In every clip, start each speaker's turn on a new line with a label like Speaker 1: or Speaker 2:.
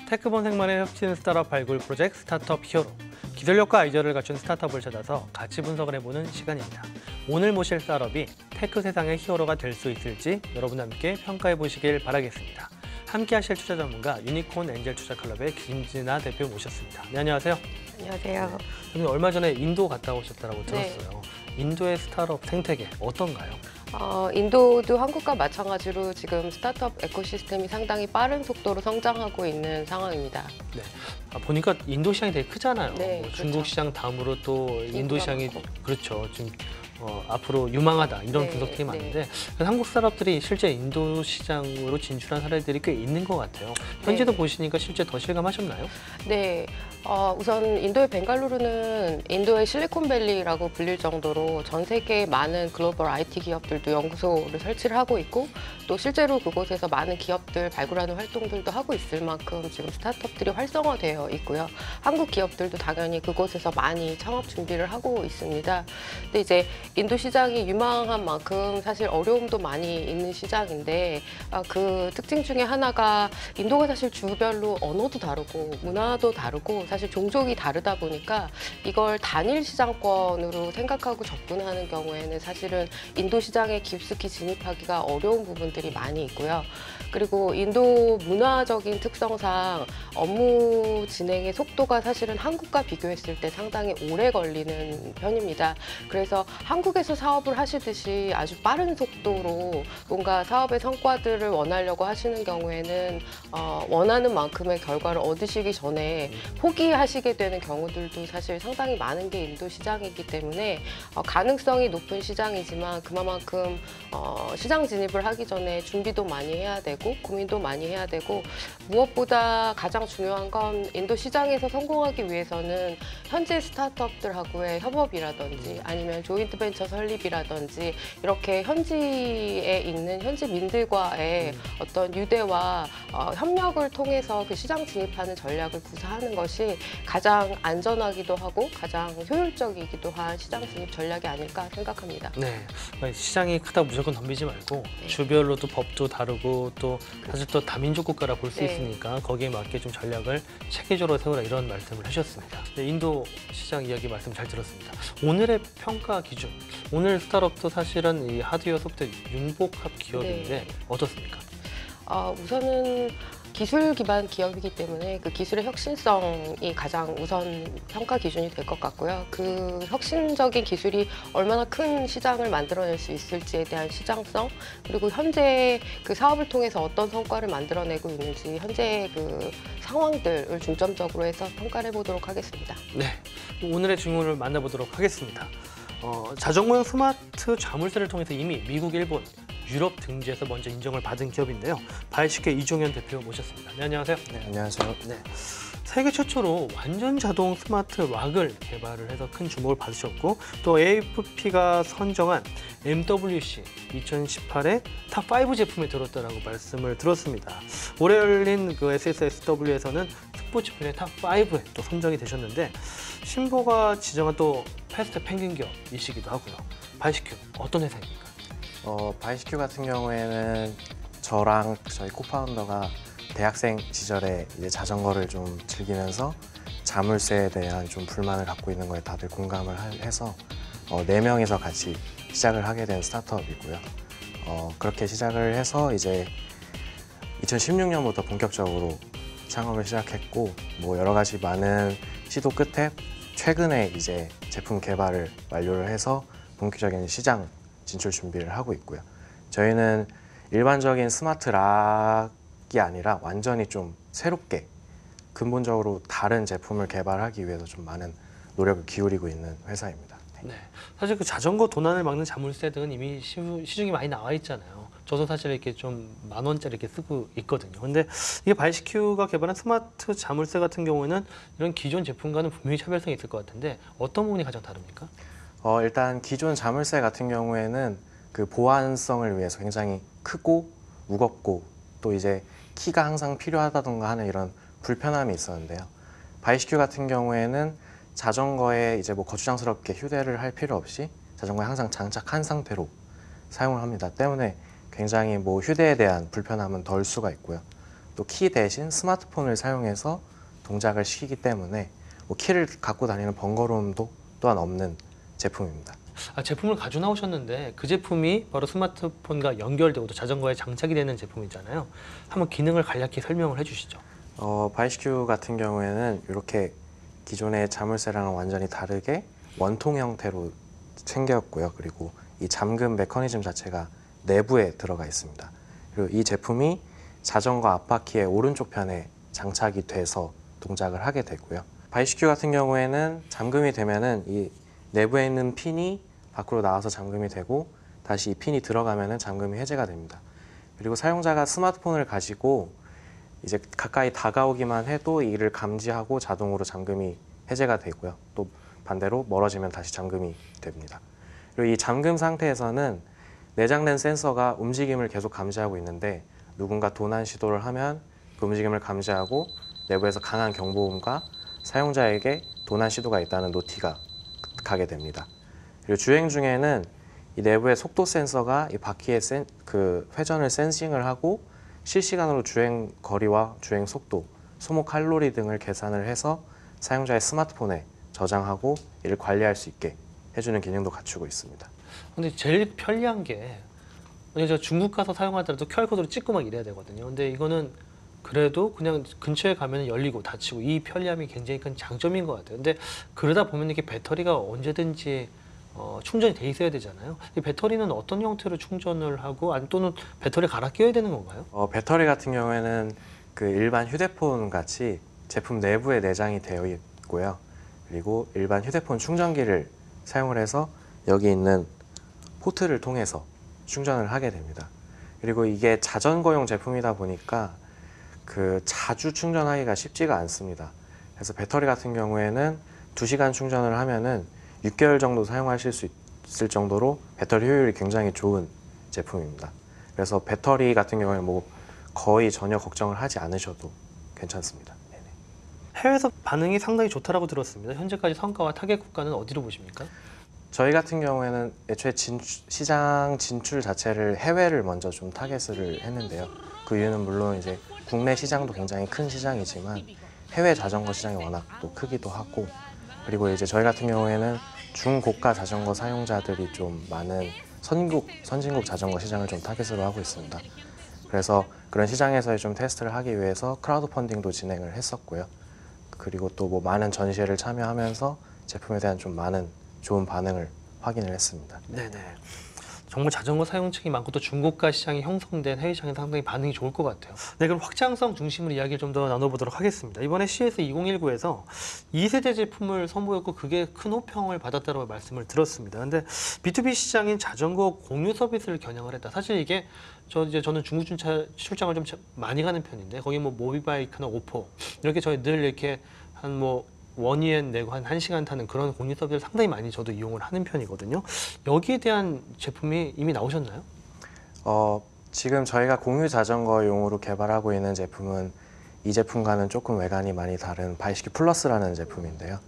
Speaker 1: 테크본색만의 혁신 스타트업 발굴 프로젝트 스타트업 히어로. 기술력과 아이디어를 갖춘 스타트업을 찾아서 가치 분석을 해보는 시간입니다. 오늘 모실 스타트업이 테크 세상의 히어로가 될 수 있을지 여러분 함께 평가해 보시길 바라겠습니다. 함께 하실 투자 전문가 유니콘 엔젤 투자클럽의 김진아 대표 모셨습니다. 네, 안녕하세요.
Speaker 2: 안녕하세요.
Speaker 1: 네, 얼마 전에 인도 갔다 오셨다고 들었어요. 인도의 스타트업 생태계 어떤가요?
Speaker 2: 인도도 한국과 마찬가지로 지금 스타트업 에코시스템이 상당히 빠른 속도로 성장하고 있는 상황입니다.
Speaker 1: 네. 보니까 인도 시장이 되게 크잖아요.
Speaker 2: 네,
Speaker 1: 뭐
Speaker 2: 그렇죠.
Speaker 1: 중국 시장 다음으로 또 인도
Speaker 2: 인구가
Speaker 1: 시장이
Speaker 2: 많고.
Speaker 1: 그렇죠. 지금 앞으로 유망하다 이런
Speaker 2: 네,
Speaker 1: 분석들이
Speaker 2: 네.
Speaker 1: 많은데 한국 스타트업들이 실제 인도 시장으로 진출한 사례들이 꽤 있는 것 같아요. 현지도
Speaker 2: 네.
Speaker 1: 보시니까 실제 더 실감하셨나요?
Speaker 2: 네, 우선 인도의 벵갈루루는 인도의 실리콘밸리라고 불릴 정도로 전 세계 많은 글로벌 IT 기업들도 연구소를 설치를 하고 있고 또 실제로 그곳에서 많은 기업들 발굴하는 활동들도 하고 있을 만큼 지금 스타트업들이 활성화되어 있고요. 한국 기업들도 당연히 그곳에서 많이 창업 준비를 하고 있습니다. 근데 이제 인도 시장이 유망한 만큼 사실 어려움도 많이 있는 시장인데 그 특징 중에 하나가 인도가 사실 주별로 언어도 다르고 문화도 다르고 사실 종족이 다르다 보니까 이걸 단일 시장권으로 생각하고 접근하는 경우에는 사실은 인도 시장에 깊숙이 진입하기가 어려운 부분들이 많이 있고요. 그리고 인도 문화적인 특성상 업무 진행의 속도가 사실은 한국과 비교했을 때 상당히 오래 걸리는 편입니다. 그래서 한국에서 사업을 하시듯이 아주 빠른 속도로 뭔가 사업의 성과들을 원하려고 하시는 경우에는 원하는 만큼의 결과를 얻으시기 전에 포기하시게 되는 경우들도 사실 상당히 많은 게 인도 시장이기 때문에 가능성이 높은 시장이지만 그만큼 시장 진입을 하기 전에 준비도 많이 해야 되고 고민도 많이 해야 되고 무엇보다 가장 중요한 건 인도 시장에서 성공하기 위해서는 현재 스타트업들하고의 협업이라든지 아니면 조인트 벤처 설립이라든지 이렇게 현지에 있는 현지민들과의 어떤 유대와 협력을 통해서 그 시장 진입하는 전략을 구사하는 것이 가장 안전하기도 하고 가장 효율적이기도 한 시장 진입 전략이 아닐까 생각합니다.
Speaker 1: 네. 시장이 크다 무조건 덤비지 말고
Speaker 2: 네.
Speaker 1: 주별로 또 법도 다르고 또 사실 또 다민족 국가라 볼 수
Speaker 2: 네.
Speaker 1: 있으니까 거기에 맞게 좀 전략을 체계적으로 세우라 이런 말씀을 하셨습니다. 네, 인도 시장 이야기 말씀 잘 들었습니다. 오늘의 평가 기준, 오늘 스타트업도 사실은 이 하드웨어 소프트웨어 융복합 기업인데
Speaker 2: 네.
Speaker 1: 어떻습니까?
Speaker 2: 우선은 기술 기반 기업이기 때문에 그 기술의 혁신성이 가장 우선 평가 기준이 될 것 같고요. 그 혁신적인 기술이 얼마나 큰 시장을 만들어낼 수 있을지에 대한 시장성, 그리고 현재 그 사업을 통해서 어떤 성과를 만들어내고 있는지 현재 그 상황들을 중점적으로 해서 평가를 해보도록 하겠습니다.
Speaker 1: 네, 오늘의 질문을 만나보도록 하겠습니다. 자전거용 스마트 자물쇠를 통해서 이미 미국, 일본, 유럽 등지에서 먼저 인정을 받은 기업인데요. 바이시케 이종현 대표 모셨습니다. 네, 안녕하세요.
Speaker 3: 네, 안녕하세요.
Speaker 1: 네, 세계 최초로 완전 자동 스마트 락을 개발을 해서 큰 주목을 받으셨고 또 AFP가 선정한 MWC 2018의 탑5 제품에 들었다라고 말씀을 들었습니다. 올해 열린 그 SSSW에서는 스포츠 분야 탑5에 또 선정이 되셨는데 신보가 지정한 또 패스트 펭귄 기업이시기도 하고요. 바이시큐 어떤 회사입니까?
Speaker 3: 바이시큐 같은 경우에는 저랑 저희 코파운더가 대학생 시절에 이제 자전거를 좀 즐기면서 자물쇠에 대한 좀 불만을 갖고 있는 거에 다들 공감을 해서 4명이서 같이 시작을 하게 된 스타트업이고요. 그렇게 시작을 해서 이제 2016년부터 본격적으로 창업을 시작했고 뭐 여러 가지 많은 시도 끝에 최근에 이제 제품 개발을 완료를 해서 본격적인 시장 진출 준비를 하고 있고요. 저희는 일반적인 스마트 락이 아니라 완전히 좀 새롭게 근본적으로 다른 제품을 개발하기 위해서 좀 많은 노력을 기울이고 있는 회사입니다.
Speaker 1: 네, 사실 그 자전거 도난을 막는 자물쇠 등은 이미 시중에 많이 나와 있잖아요. 저도 사실 이렇게 좀 10,000원짜리 이렇게 쓰고 있거든요. 근데 이게 바이시큐가 개발한 스마트 자물쇠 같은 경우에는 이런 기존 제품과는 분명히 차별성이 있을 것 같은데 어떤 부분이 가장 다릅니까?
Speaker 3: 일단 기존 자물쇠 같은 경우에는 그 보안성을 위해서 굉장히 크고 무겁고 또 이제 키가 항상 필요하다던가 하는 이런 불편함이 있었는데요. 바이시큐 같은 경우에는 자전거에 이제 뭐 거추장스럽게 휴대를 할 필요 없이 자전거에 항상 장착한 상태로 사용을 합니다. 때문에 굉장히 뭐 휴대에 대한 불편함은 덜 수가 있고요. 또 키 대신 스마트폰을 사용해서 동작을 시키기 때문에 뭐 키를 갖고 다니는 번거로움도 또한 없는 제품입니다.
Speaker 1: 제품을 가지고 나오셨는데 그 제품이 바로 스마트폰과 연결되고 또 자전거에 장착이 되는 제품이잖아요. 한번 기능을 간략히 설명을 해주시죠.
Speaker 3: 바이시큐 같은 경우에는 이렇게 기존의 자물쇠랑은 완전히 다르게 원통 형태로 생겼고요. 그리고 이 잠금 메커니즘 자체가 내부에 들어가 있습니다. 그리고 이 제품이 자전거 앞바퀴의 오른쪽 편에 장착이 돼서 동작을 하게 되고요. 바이시큐 같은 경우에는 잠금이 되면은 이 내부에 있는 핀이 밖으로 나와서 잠금이 되고 다시 이 핀이 들어가면은 잠금이 해제가 됩니다. 그리고 사용자가 스마트폰을 가지고 이제 가까이 다가오기만 해도 이를 감지하고 자동으로 잠금이 해제가 되고요. 또 반대로 멀어지면 다시 잠금이 됩니다. 그리고 이 잠금 상태에서는 내장된 센서가 움직임을 계속 감지하고 있는데 누군가 도난 시도를 하면 그 움직임을 감지하고 내부에서 강한 경보음과 사용자에게 도난 시도가 있다는 노티가 가게 됩니다. 그리고 주행 중에는 이 내부의 속도 센서가 이 바퀴의 그 회전을 센싱을 하고 실시간으로 주행 거리와 주행 속도, 소모 칼로리 등을 계산을 해서 사용자의 스마트폰에 저장하고 이를 관리할 수 있게 해주는 기능도 갖추고 있습니다.
Speaker 1: 근데 제일 편리한 게 만약에 저 중국 가서 사용하더라도 QR코드로 찍고 막 이래야 되거든요. 근데 이거는 그래도 그냥 근처에 가면 열리고 닫히고 이 편리함이 굉장히 큰 장점인 것 같아요. 근데 그러다 보면 이게 배터리가 언제든지 충전이 돼 있어야 되잖아요. 이 배터리는 어떤 형태로 충전을 하고 아니 또는 배터리 갈아 끼워야 되는 건가요?
Speaker 3: 배터리 같은 경우에는 그 일반 휴대폰 같이 제품 내부에 내장이 되어 있고요. 그리고 일반 휴대폰 충전기를 사용을 해서 여기 있는 포트를 통해서 충전을 하게 됩니다. 그리고 이게 자전거용 제품이다 보니까 그 자주 충전하기가 쉽지가 않습니다. 그래서 배터리 같은 경우에는 2시간 충전을 하면은 6개월 정도 사용하실 수 있을 정도로 배터리 효율이 굉장히 좋은 제품입니다. 그래서 배터리 같은 경우에 뭐 거의 전혀 걱정을 하지 않으셔도 괜찮습니다. 네네.
Speaker 1: 해외에서 반응이 상당히 좋다라고 들었습니다. 현재까지 성과와 타겟 국가는 어디로 보십니까?
Speaker 3: 저희 같은 경우에는 애초에 시장 진출 자체를 해외를 먼저 좀 타겟을 했는데요. 그 이유는 물론 이제 국내 시장도 굉장히 큰 시장이지만 해외 자전거 시장이 워낙 또 크기도 하고 그리고 이제 저희 같은 경우에는 중고가 자전거 사용자들이 좀 많은 선진국 자전거 시장을 좀 타겟으로 하고 있습니다. 그래서 그런 시장에서의 좀 테스트를 하기 위해서 크라우드 펀딩도 진행을 했었고요. 그리고 또 뭐 많은 전시회를 참여하면서 제품에 대한 좀 많은 좋은 반응을 확인을 했습니다.
Speaker 1: 네네. 정말 자전거 사용층이 많고 또 중고가 시장이 형성된 해외 시장에 상당히 반응이 좋을 것 같아요. 네, 그럼 확장성 중심으로 이야기를 좀 더 나눠보도록 하겠습니다. 이번에 CES 2019에서 2세대 제품을 선보였고 그게 큰 호평을 받았다고 말씀을 들었습니다. 근데 B2B 시장인 자전거 공유 서비스를 겨냥을 했다. 사실 이게 저는 중국 출장을 좀 많이 가는 편인데 거기 뭐 모비바이크나 오포 이렇게 저희 늘 이렇게 한 뭐 원위엔 내고 한 1시간 타는 그런 공유 서비스를 상당히 많이 저도 이용을 하는 편이거든요. 여기에 대한 제품이 이미 나오셨나요?
Speaker 3: 지금 저희가 공유 자전거용으로 개발하고 있는 제품은 이 제품과는 조금 외관이 많이 다른 바이시큐 플러스라는 제품인데요.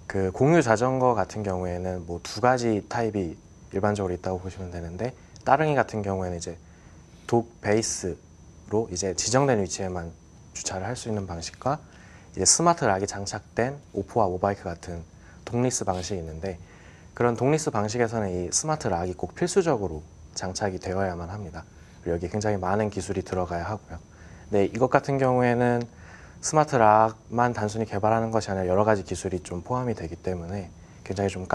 Speaker 3: 그 공유 자전거 같은 경우에는 뭐 2가지 타입이 일반적으로 있다고 보시면 되는데 따릉이 같은 경우에는 이제 독 베이스로 이제 지정된 위치에만 주차를 할 수 있는 방식과 이제 스마트 락이 장착된 오포와 모바이크 같은 독리스 방식이 있는데 그런 독리스 방식에서는 이 스마트 락이 꼭 필수적으로 장착이 되어야만 합니다. 그리고 여기 굉장히 많은 기술이 들어가야 하고요. 근데 이것 같은 경우에는 스마트 락만 단순히 개발하는 것이 아니라 여러 가지 기술이 좀 포함이 되기 때문에 굉장히 좀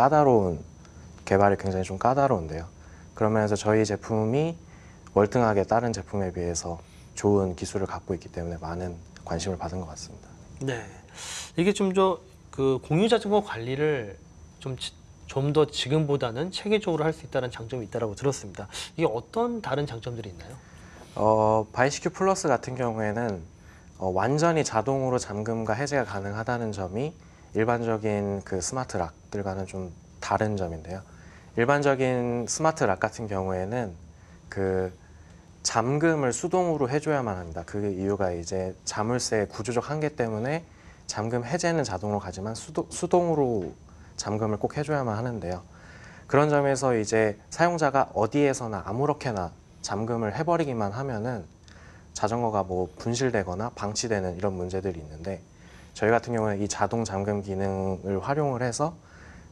Speaker 3: 개발이 굉장히 좀 까다로운데요. 그런 면에서 저희 제품이 월등하게 다른 제품에 비해서 좋은 기술을 갖고 있기 때문에 많은 관심을 받은 것 같습니다.
Speaker 1: 네, 이게 좀 그 공유 자전거 관리를 좀 더 지금보다는 체계적으로 할 수 있다는 장점이 있다고 들었습니다. 이게 어떤 다른 장점들이 있나요?
Speaker 3: 바이시큐 플러스 같은 경우에는 완전히 자동으로 잠금과 해제가 가능하다는 점이 일반적인 그 스마트 락들과는 좀 다른 점인데요. 일반적인 스마트 락 같은 경우에는 그 잠금을 수동으로 해줘야만 합니다. 그 이유가 이제 자물쇠의 구조적 한계 때문에 잠금 해제는 자동으로 가지만 수동으로 잠금을 꼭 해줘야만 하는데요. 그런 점에서 이제 사용자가 어디에서나 아무렇게나 잠금을 해버리기만 하면은 자전거가 뭐 분실되거나 방치되는 이런 문제들이 있는데 저희 같은 경우는 이 자동 잠금 기능을 활용을 해서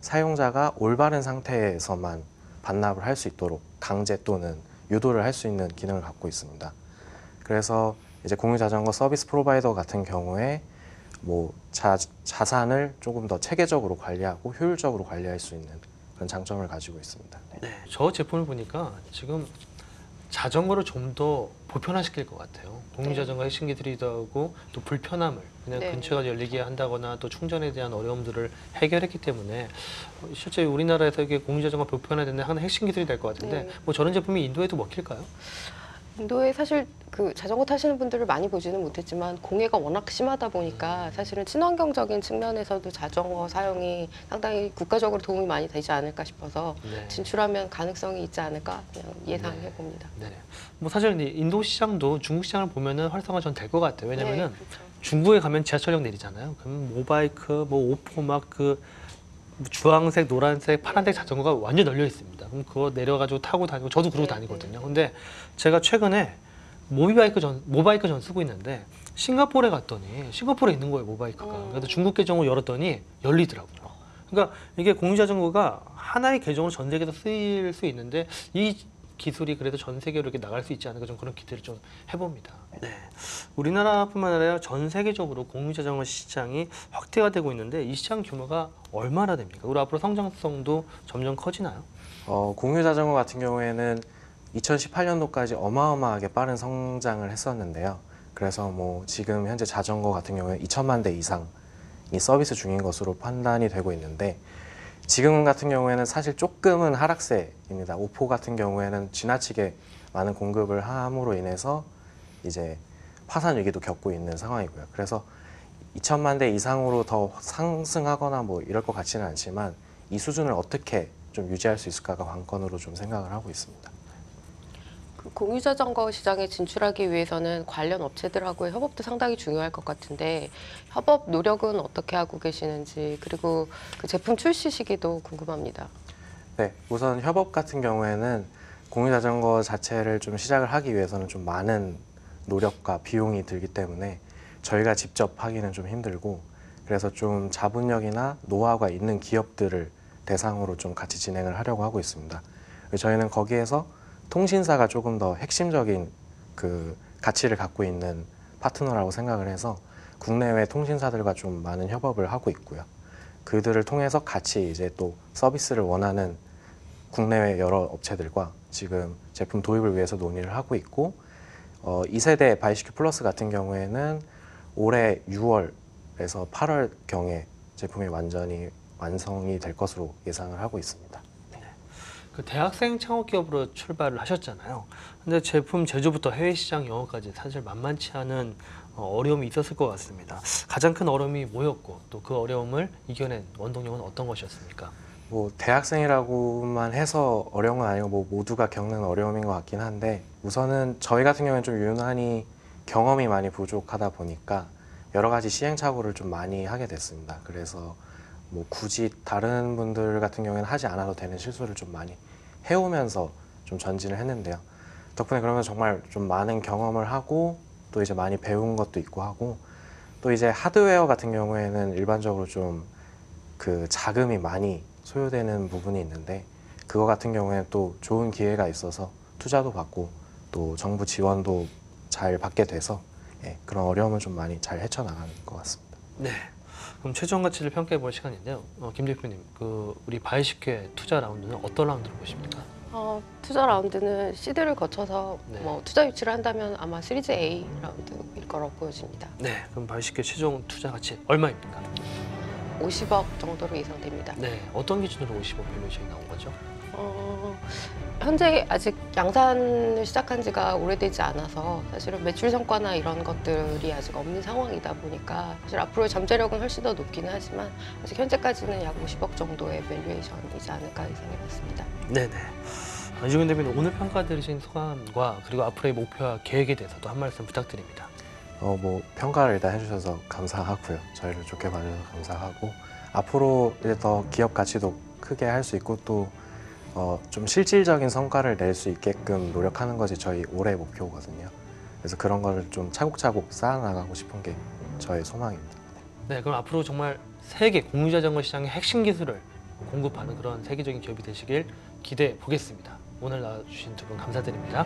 Speaker 3: 사용자가 올바른 상태에서만 반납을 할 수 있도록 강제 또는 유도를 할 수 있는 기능을 갖고 있습니다. 그래서 이제 공유자전거 서비스 프로바이더 같은 경우에 뭐 자산을 조금 더 체계적으로 관리하고 효율적으로 관리할 수 있는 그런 장점을 가지고 있습니다. 네.
Speaker 1: 네, 저 제품을 보니까 지금 자전거를 좀 더 보편화시킬 것 같아요. 공유자전거 핵심 기술이기도 하고 또 불편함을 그냥
Speaker 2: 네.
Speaker 1: 근처가 열리게 한다거나 또 충전에 대한 어려움들을 해결했기 때문에 실제 우리나라에서 이게 공유자전거 보편화되는 하나의 핵심 기술이 될 것 같은데
Speaker 2: 네.
Speaker 1: 뭐 저런 제품이 인도에도 먹힐까요?
Speaker 2: 인도에 사실 그 자전거 타시는 분들을 많이 보지는 못했지만 공해가 워낙 심하다 보니까 사실은 친환경적인 측면에서도 자전거 사용이 상당히 국가적으로 도움이 많이 되지 않을까 싶어서
Speaker 1: 네.
Speaker 2: 진출하면 가능성이 있지 않을까 그냥 예상해
Speaker 1: 네.
Speaker 2: 봅니다.
Speaker 1: 네. 뭐 사실 이 인도 시장도 중국 시장을 보면은 활성화 전 될 것 같아요. 왜냐면은
Speaker 2: 네, 그렇죠.
Speaker 1: 중국에 가면 지하철역 내리잖아요. 그럼 모바이크, 뭐 오포 막 그 주황색, 노란색, 파란색 자전거가 완전 널려 있습니다. 그럼 그거 내려가지고 타고 다니고 저도 그러고
Speaker 2: 네,
Speaker 1: 다니거든요.
Speaker 2: 네.
Speaker 1: 근데 제가 최근에 모바이크 전 쓰고 있는데 싱가포르에 갔더니 싱가포르에 있는 거예요, 모바이크가. 그래서 중국 계정을 열었더니 열리더라고요. 그러니까 이게 공유자전거가 하나의 계정으로 전 세계에서 쓰일 수 있는데 이 기술이 그래도 전 세계로 이렇게 나갈 수 있지 않을까 좀 그런 기대를 좀 해봅니다. 네, 우리나라뿐만 아니라 전 세계적으로 공유자전거 시장이 확대가 되고 있는데 이 시장 규모가 얼마나 됩니까? 그리고 앞으로 성장성도 점점 커지나요?
Speaker 3: 공유자전거 같은 경우에는 2018년도까지 어마어마하게 빠른 성장을 했었는데요. 그래서 뭐 지금 현재 자전거 같은 경우에 2천만 대 이상이 서비스 중인 것으로 판단이 되고 있는데 지금 같은 경우에는 사실 조금은 하락세입니다. 오포 같은 경우에는 지나치게 많은 공급을 함으로 인해서 이제 파산 위기도 겪고 있는 상황이고요. 그래서 2천만 대 이상으로 더 상승하거나 뭐 이럴 것 같지는 않지만 이 수준을 어떻게 좀 유지할 수 있을까가 관건으로 좀 생각을 하고 있습니다.
Speaker 2: 그 공유자전거 시장에 진출하기 위해서는 관련 업체들하고의 협업도 상당히 중요할 것 같은데 협업 노력은 어떻게 하고 계시는지 그리고 그 제품 출시 시기도 궁금합니다.
Speaker 3: 네, 우선 협업 같은 경우에는 공유자전거 자체를 좀 시작을 하기 위해서는 좀 많은 노력과 비용이 들기 때문에 저희가 직접 하기는 좀 힘들고 그래서 좀 자본력이나 노하우가 있는 기업들을 대상으로 좀 같이 진행을 하려고 하고 있습니다. 저희는 거기에서 통신사가 조금 더 핵심적인 그 가치를 갖고 있는 파트너라고 생각을 해서 국내외 통신사들과 좀 많은 협업을 하고 있고요. 그들을 통해서 같이 이제 또 서비스를 원하는 국내외 여러 업체들과 지금 제품 도입을 위해서 논의를 하고 있고 2세대 바이시큐 플러스 같은 경우에는 올해 6월에서 8월경에 제품이 완전히 완성이 될 것으로 예상을 하고 있습니다.
Speaker 1: 그 대학생 창업 기업으로 출발을 하셨잖아요. 근데 제품 제조부터 해외 시장 영어까지 사실 만만치 않은 어려움이 있었을 것 같습니다. 가장 큰 어려움이 뭐였고 또 그 어려움을 이겨낸 원동력은 어떤 것이었습니까?
Speaker 3: 뭐 대학생이라고만 해서 어려운 건 아니고 뭐 모두가 겪는 어려움인 것 같긴 한데 우선은 저희 같은 경우는 좀 유난히 경험이 많이 부족하다 보니까 여러 가지 시행착오를 좀 많이 하게 됐습니다. 그래서 뭐 굳이 다른 분들 같은 경우에는 하지 않아도 되는 실수를 좀 많이 해오면서 좀 전진을 했는데요. 덕분에 그러면 정말 좀 많은 경험을 하고 또 이제 많이 배운 것도 있고 하고 또 이제 하드웨어 같은 경우에는 일반적으로 좀 그 자금이 많이 소요되는 부분이 있는데 그거 같은 경우에는 또 좋은 기회가 있어서 투자도 받고 또 정부 지원도 잘 받게 돼서 그런 어려움을 좀 많이 잘 헤쳐나가는 것 같습니다.
Speaker 1: 네. 그럼 최종 가치를 평가해 볼 시간인데요. 김 대표님, 그 우리 바이시큐의 투자 라운드는 어떤 라운드로 보십니까?
Speaker 2: 투자 라운드는 시드를 거쳐서
Speaker 1: 네.
Speaker 2: 뭐 투자 유치를 한다면 아마 시리즈 A 라운드일 거라고 보여집니다.
Speaker 1: 네. 그럼 바이시큐 최종 투자 가치 얼마입니까?
Speaker 2: 50억 정도로 예상됩니다.
Speaker 1: 네. 어떤 기준으로 50억 밸류에이션이 나온 거죠?
Speaker 2: 현재 아직 양산을 시작한 지가 오래되지 않아서 사실은 매출 성과나 이런 것들이 아직 없는 상황이다 보니까 사실 앞으로 잠재력은 훨씬 더 높기는 하지만 아직 현재까지는 약 50억 정도의 밸류에이션이지 않을까 예상해봤습니다.
Speaker 1: 네네. 이종현 대표님, 오늘 평가 들으신 소감과 그리고 앞으로의 목표와 계획에 대해서도 한 말씀 부탁드립니다.
Speaker 3: 뭐 평가를 일단 해주셔서 감사하고요. 저희를 좋게 봐주셔서 감사하고 앞으로 이제 더 기업 가치도 크게 할 수 있고 또 좀 실질적인 성과를 낼 수 있게끔 노력하는 것이 저희 올해 목표거든요. 그래서 그런 거를 좀 차곡차곡 쌓아나가고 싶은 게 저의 소망입니다.
Speaker 1: 네, 그럼 앞으로 정말 세계 공유자전거 시장의 핵심 기술을 공급하는 그런 세계적인 기업이 되시길 기대해 보겠습니다. 오늘 나와주신 두 분 감사드립니다.